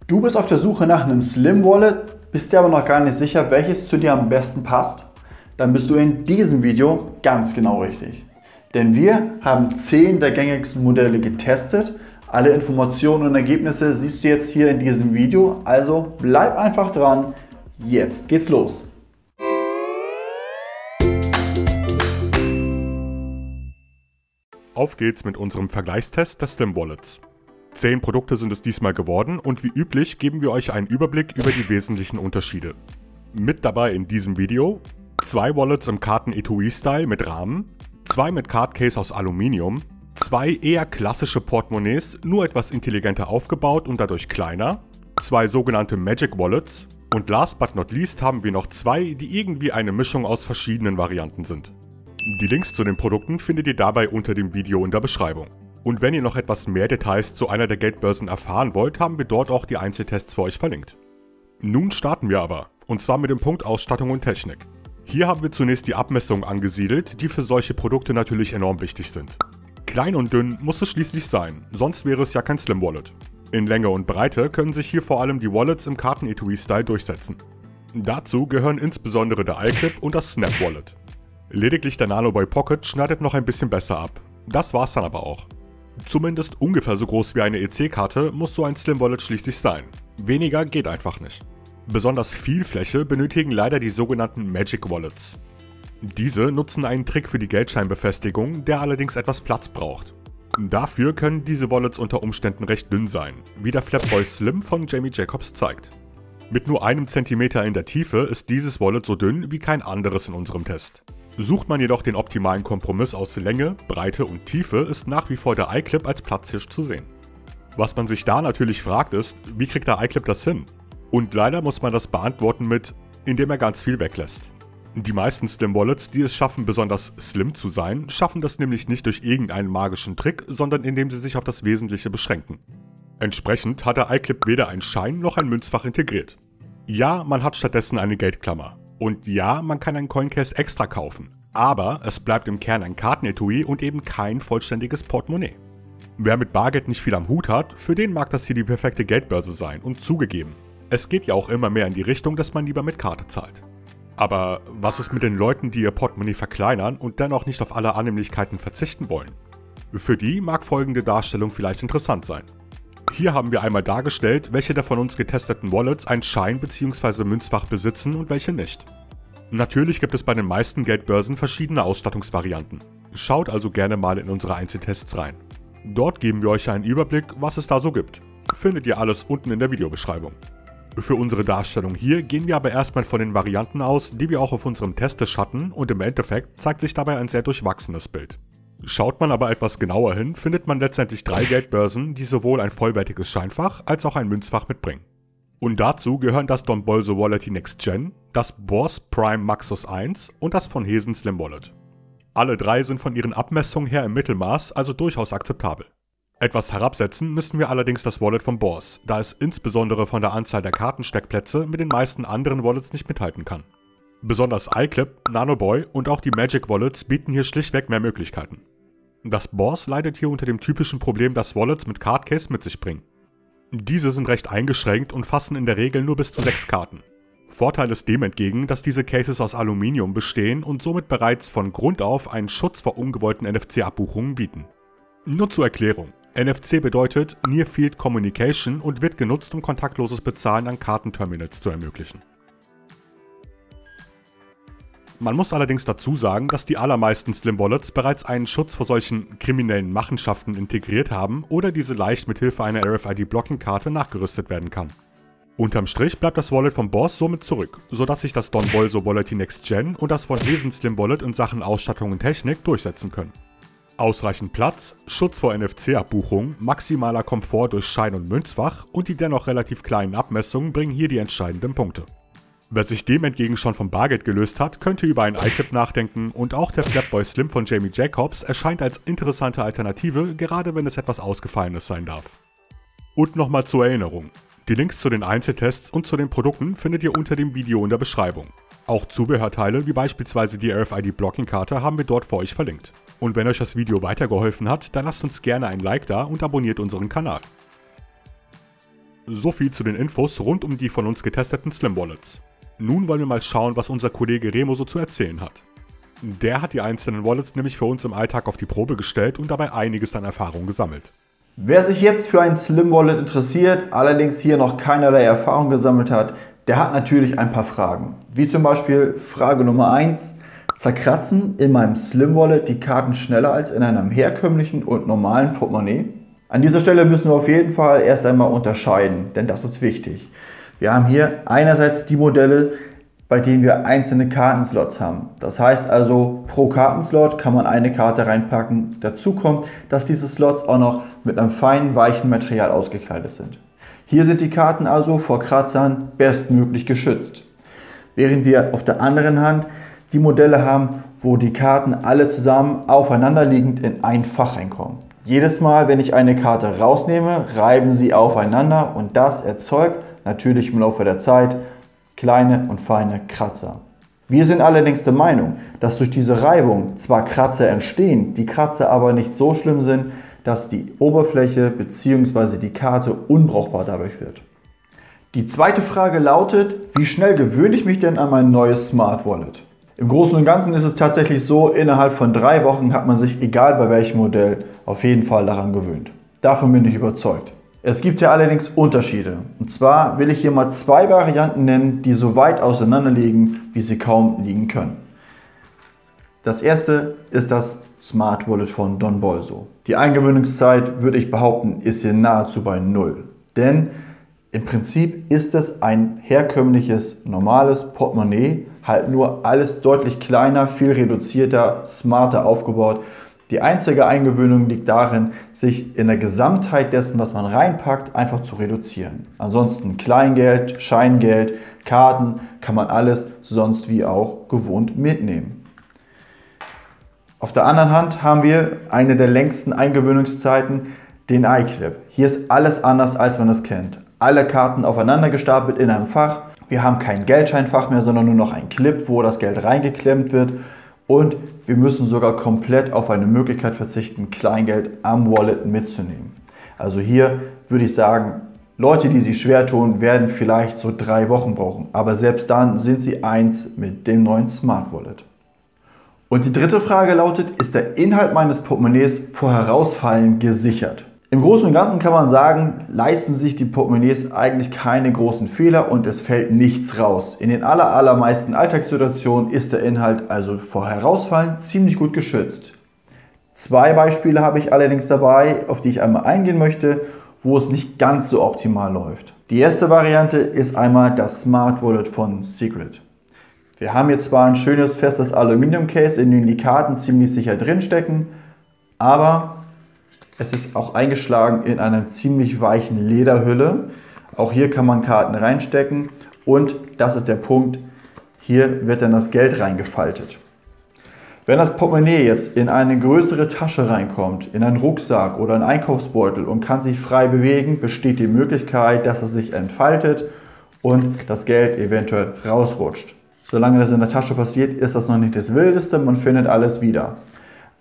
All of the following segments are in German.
Du bist auf der Suche nach einem Slim Wallet, bist dir aber noch gar nicht sicher, welches zu dir am besten passt? Dann bist du in diesem Video ganz genau richtig. Denn wir haben 10 der gängigsten Modelle getestet. Alle Informationen und Ergebnisse siehst du jetzt hier in diesem Video, also bleib einfach dran. Jetzt geht's los. Auf geht's mit unserem Vergleichstest des Slim Wallets. 10 Produkte sind es diesmal geworden und wie üblich geben wir euch einen Überblick über die wesentlichen Unterschiede. Mit dabei in diesem Video 2 Wallets im Karten-Etui-Style mit Rahmen, 2 mit Cardcase aus Aluminium, 2 eher klassische Portemonnaies, nur etwas intelligenter aufgebaut und dadurch kleiner, 2 sogenannte Magic Wallets und last but not least haben wir noch 2, die irgendwie eine Mischung aus verschiedenen Varianten sind. Die Links zu den Produkten findet ihr dabei unter dem Video in der Beschreibung. Und wenn ihr noch etwas mehr Details zu einer der Geldbörsen erfahren wollt, haben wir dort auch die Einzeltests für euch verlinkt. Nun starten wir aber, und zwar mit dem Punkt Ausstattung und Technik. Hier haben wir zunächst die Abmessungen angesiedelt, die für solche Produkte natürlich enorm wichtig sind. Klein und dünn muss es schließlich sein, sonst wäre es ja kein Slim Wallet. In Länge und Breite können sich hier vor allem die Wallets im Karten-Etui-Style durchsetzen. Dazu gehören insbesondere der iClip und das Snap Wallet. Lediglich der Nanoboy Pocket schneidet noch ein bisschen besser ab. Das war's dann aber auch. Zumindest ungefähr so groß wie eine EC-Karte muss so ein Slim Wallet schließlich sein. Weniger geht einfach nicht. Besonders viel Fläche benötigen leider die sogenannten Magic Wallets. Diese nutzen einen Trick für die Geldscheinbefestigung, der allerdings etwas Platz braucht. Dafür können diese Wallets unter Umständen recht dünn sein, wie der Flapboy Slim von Jamie Jacobs zeigt. Mit nur einem Zentimeter in der Tiefe ist dieses Wallet so dünn wie kein anderes in unserem Test. Sucht man jedoch den optimalen Kompromiss aus Länge, Breite und Tiefe, ist nach wie vor der iClip als Platzhirsch zu sehen. Was man sich da natürlich fragt ist, wie kriegt der iClip das hin? Und leider muss man das beantworten mit, indem er ganz viel weglässt. Die meisten Slim Wallets, die es schaffen, besonders slim zu sein, schaffen das nämlich nicht durch irgendeinen magischen Trick, sondern indem sie sich auf das Wesentliche beschränken. Entsprechend hat der iClip weder ein Schein noch ein Münzfach integriert. Ja, man hat stattdessen eine Geldklammer. Und ja, man kann ein Coincase extra kaufen, aber es bleibt im Kern ein Kartenetui und eben kein vollständiges Portemonnaie. Wer mit Bargeld nicht viel am Hut hat, für den mag das hier die perfekte Geldbörse sein und zugegeben, es geht ja auch immer mehr in die Richtung, dass man lieber mit Karte zahlt. Aber was ist mit den Leuten, die ihr Portemonnaie verkleinern und dennoch nicht auf alle Annehmlichkeiten verzichten wollen? Für die mag folgende Darstellung vielleicht interessant sein. Hier haben wir einmal dargestellt, welche der von uns getesteten Wallets ein Schein- bzw. Münzfach besitzen und welche nicht. Natürlich gibt es bei den meisten Geldbörsen verschiedene Ausstattungsvarianten. Schaut also gerne mal in unsere Einzeltests rein. Dort geben wir euch einen Überblick, was es da so gibt. Findet ihr alles unten in der Videobeschreibung. Für unsere Darstellung hier gehen wir aber erstmal von den Varianten aus, die wir auch auf unserem Testtisch hatten und im Endeffekt zeigt sich dabei ein sehr durchwachsenes Bild. Schaut man aber etwas genauer hin, findet man letztendlich 3 Geldbörsen, die sowohl ein vollwertiges Scheinfach als auch ein Münzfach mitbringen. Und dazu gehören das Don Bolso Wallet Next Gen, das Boss Prime Maxus 1 und das von Hesen Slim Wallet. Alle 3 sind von ihren Abmessungen her im Mittelmaß, also durchaus akzeptabel. Etwas herabsetzen müssen wir allerdings das Wallet von Boss, da es insbesondere von der Anzahl der Kartensteckplätze mit den meisten anderen Wallets nicht mithalten kann. Besonders iClip, Nanoboy und auch die Magic Wallets bieten hier schlichtweg mehr Möglichkeiten. Das Boss leidet hier unter dem typischen Problem, das Wallets mit Cardcase mit sich bringen. Diese sind recht eingeschränkt und fassen in der Regel nur bis zu 6 Karten. Vorteil ist dem entgegen, dass diese Cases aus Aluminium bestehen und somit bereits von Grund auf einen Schutz vor ungewollten NFC-Abbuchungen bieten. Nur zur Erklärung. NFC bedeutet Near Field Communication und wird genutzt, um kontaktloses Bezahlen an Kartenterminals zu ermöglichen. Man muss allerdings dazu sagen, dass die allermeisten Slim Wallets bereits einen Schutz vor solchen kriminellen Machenschaften integriert haben oder diese leicht mit Hilfe einer RFID-Blocking-Karte nachgerüstet werden kann. Unterm Strich bleibt das Wallet vom Boss somit zurück, sodass sich das Don Bolso Wallet Next Gen und das von Hesen Slim Wallet in Sachen Ausstattung und Technik durchsetzen können. Ausreichend Platz, Schutz vor NFC-Abbuchungen, maximaler Komfort durch Schein- und Münzfach und die dennoch relativ kleinen Abmessungen bringen hier die entscheidenden Punkte. Wer sich dem entgegen schon vom Bargeld gelöst hat, könnte über einen iClip nachdenken und auch der Flapboy Slim von Jamie Jacobs erscheint als interessante Alternative, gerade wenn es etwas Ausgefallenes sein darf. Und nochmal zur Erinnerung, die Links zu den Einzeltests und zu den Produkten findet ihr unter dem Video in der Beschreibung. Auch Zubehörteile wie beispielsweise die RFID-Blocking-Karte haben wir dort für euch verlinkt. Und wenn euch das Video weitergeholfen hat, dann lasst uns gerne ein Like da und abonniert unseren Kanal. So viel zu den Infos rund um die von uns getesteten Slim Wallets. Nun wollen wir mal schauen, was unser Kollege Remo so zu erzählen hat. Der hat die einzelnen Wallets nämlich für uns im Alltag auf die Probe gestellt und dabei einiges an Erfahrung gesammelt. Wer sich jetzt für ein Slim Wallet interessiert, allerdings hier noch keinerlei Erfahrung gesammelt hat, der hat natürlich ein paar Fragen. Wie zum Beispiel Frage Nummer 1. Zerkratzen in meinem Slim Wallet die Karten schneller als in einem herkömmlichen und normalen Portemonnaie? An dieser Stelle müssen wir auf jeden Fall erst einmal unterscheiden, denn das ist wichtig. Wir haben hier einerseits die Modelle, bei denen wir einzelne Kartenslots haben. Das heißt also, pro Kartenslot kann man eine Karte reinpacken. Dazu kommt, dass diese Slots auch noch mit einem feinen, weichen Material ausgekleidet sind. Hier sind die Karten also vor Kratzern bestmöglich geschützt. Während wir auf der anderen Hand die Modelle haben, wo die Karten alle zusammen aufeinanderliegend in ein Fach reinkommen. Jedes Mal, wenn ich eine Karte rausnehme, reiben sie aufeinander und das erzeugt natürlich im Laufe der Zeit kleine und feine Kratzer. Wir sind allerdings der Meinung, dass durch diese Reibung zwar Kratzer entstehen, die Kratzer aber nicht so schlimm sind, dass die Oberfläche bzw. die Karte unbrauchbar dadurch wird. Die zweite Frage lautet, wie schnell gewöhne ich mich denn an mein neues Smart Wallet? Im Großen und Ganzen ist es tatsächlich so, innerhalb von 3 Wochen hat man sich, egal bei welchem Modell, auf jeden Fall daran gewöhnt. Davon bin ich überzeugt. Es gibt hier allerdings Unterschiede. Und zwar will ich hier mal 2 Varianten nennen, die so weit auseinander liegen, wie sie kaum liegen können. Das erste ist das Smart Wallet von Don Bolso. Die Eingewöhnungszeit, würde ich behaupten, ist hier nahezu bei 0. Denn im Prinzip ist es ein herkömmliches, normales Portemonnaie, halt nur alles deutlich kleiner, viel reduzierter, smarter aufgebaut. Die einzige Eingewöhnung liegt darin, sich in der Gesamtheit dessen, was man reinpackt, einfach zu reduzieren. Ansonsten Kleingeld, Scheingeld, Karten kann man alles sonst wie auch gewohnt mitnehmen. Auf der anderen Hand haben wir eine der längsten Eingewöhnungszeiten, den iClip. Hier ist alles anders, als man es kennt. Alle Karten aufeinander gestapelt in einem Fach. Wir haben kein Geldscheinfach mehr, sondern nur noch ein Clip, wo das Geld reingeklemmt wird. Und wir müssen sogar komplett auf eine Möglichkeit verzichten, Kleingeld am Wallet mitzunehmen. Also hier würde ich sagen, Leute, die sich schwer tun, werden vielleicht so 3 Wochen brauchen. Aber selbst dann sind sie eins mit dem neuen Smart Wallet. Und die dritte Frage lautet, ist der Inhalt meines Portemonnaies vor Herausfallen gesichert? Im Großen und Ganzen kann man sagen, leisten sich die Portemonnaies eigentlich keine großen Fehler und es fällt nichts raus. In den allermeisten Alltagssituationen ist der Inhalt also vor Herausfallen ziemlich gut geschützt. 2 Beispiele habe ich allerdings dabei, auf die ich einmal eingehen möchte, wo es nicht ganz so optimal läuft. Die erste Variante ist einmal das Smart Wallet von Secret. Wir haben hier zwar ein schönes festes Aluminium-Case, in dem die Karten ziemlich sicher drin stecken, aber es ist auch eingeschlagen in einer ziemlich weichen Lederhülle. Auch hier kann man Karten reinstecken und das ist der Punkt, hier wird dann das Geld reingefaltet. Wenn das Portemonnaie jetzt in eine größere Tasche reinkommt, in einen Rucksack oder einen Einkaufsbeutel und kann sich frei bewegen, besteht die Möglichkeit, dass es sich entfaltet und das Geld eventuell rausrutscht. Solange das in der Tasche passiert, ist das noch nicht das Wildeste, man findet alles wieder.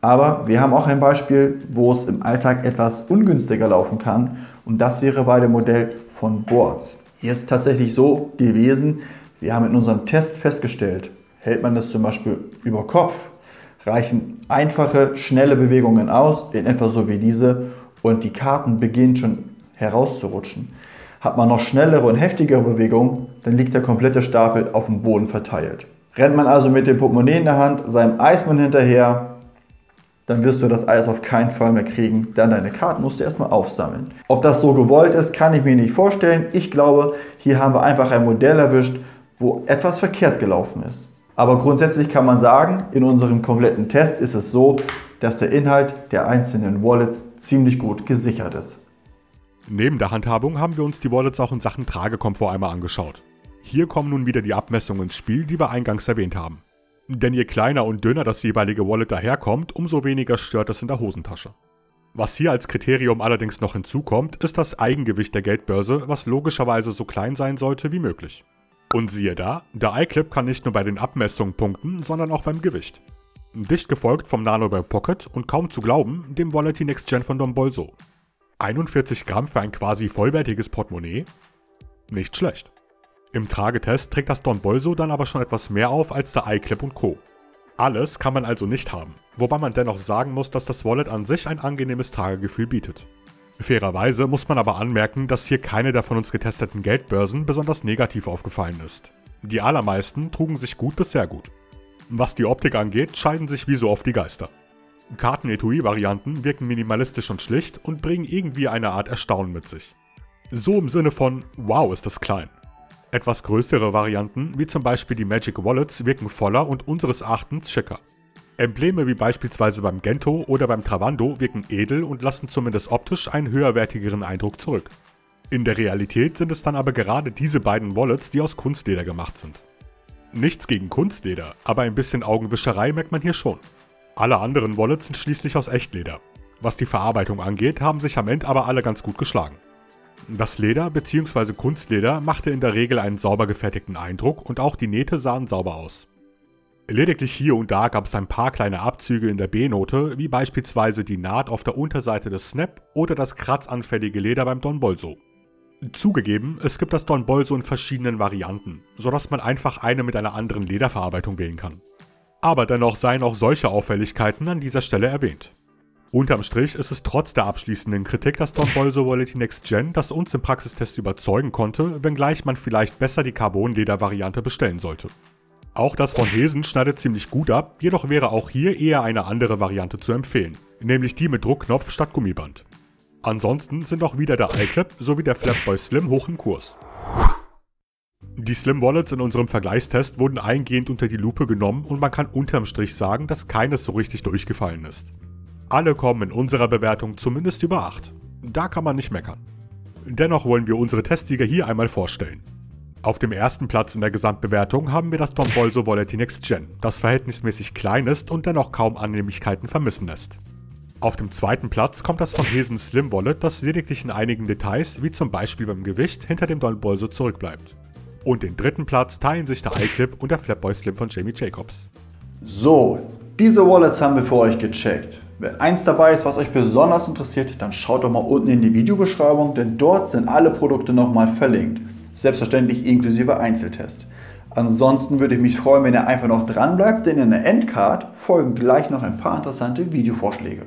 Aber wir haben auch ein Beispiel, wo es im Alltag etwas ungünstiger laufen kann und das wäre bei dem Modell von Boards. Hier ist es tatsächlich so gewesen, wir haben in unserem Test festgestellt, hält man das zum Beispiel über Kopf, reichen einfache, schnelle Bewegungen aus, in etwa so wie diese und die Karten beginnen schon herauszurutschen. Hat man noch schnellere und heftigere Bewegungen, dann liegt der komplette Stapel auf dem Boden verteilt. Rennt man also mit dem Portemonnaie in der Hand, seinem Eismann hinterher, dann wirst du das Eis auf keinen Fall mehr kriegen, denn deine Karten musst du erstmal aufsammeln. Ob das so gewollt ist, kann ich mir nicht vorstellen. Ich glaube, hier haben wir einfach ein Modell erwischt, wo etwas verkehrt gelaufen ist. Aber grundsätzlich kann man sagen, in unserem kompletten Test ist es so, dass der Inhalt der einzelnen Wallets ziemlich gut gesichert ist. Neben der Handhabung haben wir uns die Wallets auch in Sachen Tragekomfort einmal angeschaut. Hier kommen nun wieder die Abmessungen ins Spiel, die wir eingangs erwähnt haben. Denn je kleiner und dünner das jeweilige Wallet daherkommt, umso weniger stört es in der Hosentasche. Was hier als Kriterium allerdings noch hinzukommt, ist das Eigengewicht der Geldbörse, was logischerweise so klein sein sollte wie möglich. Und siehe da, der iClip kann nicht nur bei den Abmessungen punkten, sondern auch beim Gewicht. Dicht gefolgt vom Nano Buy Pocket und kaum zu glauben, dem Wallet Next Gen von Don Bolso. 41 Gramm für ein quasi vollwertiges Portemonnaie? Nicht schlecht. Im Tragetest trägt das Don Bolso dann aber schon etwas mehr auf als der iClip und Co. Alles kann man also nicht haben, wobei man dennoch sagen muss, dass das Wallet an sich ein angenehmes Tragegefühl bietet. Fairerweise muss man aber anmerken, dass hier keine der von uns getesteten Geldbörsen besonders negativ aufgefallen ist. Die allermeisten trugen sich gut bis sehr gut. Was die Optik angeht, scheiden sich wie so oft die Geister. Karten-Etui-Varianten wirken minimalistisch und schlicht und bringen irgendwie eine Art Erstaunen mit sich. So im Sinne von, wow, ist das klein. Etwas größere Varianten, wie zum Beispiel die Magic Wallets, wirken voller und unseres Erachtens schicker. Embleme wie beispielsweise beim Gento oder beim Travando wirken edel und lassen zumindest optisch einen höherwertigeren Eindruck zurück. In der Realität sind es dann aber gerade diese beiden Wallets, die aus Kunstleder gemacht sind. Nichts gegen Kunstleder, aber ein bisschen Augenwischerei merkt man hier schon. Alle anderen Wallets sind schließlich aus Echtleder. Was die Verarbeitung angeht, haben sich am Ende aber alle ganz gut geschlagen. Das Leder bzw. Kunstleder machte in der Regel einen sauber gefertigten Eindruck und auch die Nähte sahen sauber aus. Lediglich hier und da gab es ein paar kleine Abzüge in der B-Note, wie beispielsweise die Naht auf der Unterseite des Snap oder das kratzanfällige Leder beim Don Bolso. Zugegeben, es gibt das Don Bolso in verschiedenen Varianten, sodass man einfach eine mit einer anderen Lederverarbeitung wählen kann. Aber dennoch seien auch solche Auffälligkeiten an dieser Stelle erwähnt. Unterm Strich ist es trotz der abschließenden Kritik das Don Bolso Wallet Next Gen, das uns im Praxistest überzeugen konnte, wenngleich man vielleicht besser die Carbon-Leder-Variante bestellen sollte. Auch das von Hesen schneidet ziemlich gut ab, jedoch wäre auch hier eher eine andere Variante zu empfehlen, nämlich die mit Druckknopf statt Gummiband. Ansonsten sind auch wieder der iClip sowie der Flapboy Slim hoch im Kurs. Die Slim Wallets in unserem Vergleichstest wurden eingehend unter die Lupe genommen und man kann unterm Strich sagen, dass keines so richtig durchgefallen ist. Alle kommen in unserer Bewertung zumindest über 8. Da kann man nicht meckern. Dennoch wollen wir unsere Testsieger hier einmal vorstellen. Auf dem ersten Platz in der Gesamtbewertung haben wir das Don Bolso Wallet Next Gen, das verhältnismäßig klein ist und dennoch kaum Annehmlichkeiten vermissen lässt. Auf dem zweiten Platz kommt das von Hesen Slim Wallet, das lediglich in einigen Details, wie zum Beispiel beim Gewicht, hinter dem Don Bolso zurückbleibt. Und den dritten Platz teilen sich der iClip und der Flapboy Slim von Jamie Jacobs. So, diese Wallets haben wir für euch gecheckt. Wenn eins dabei ist, was euch besonders interessiert, dann schaut doch mal unten in die Videobeschreibung, denn dort sind alle Produkte nochmal verlinkt. Selbstverständlich inklusive Einzeltest. Ansonsten würde ich mich freuen, wenn ihr einfach noch dran bleibt, denn in der Endcard folgen gleich noch ein paar interessante Videovorschläge.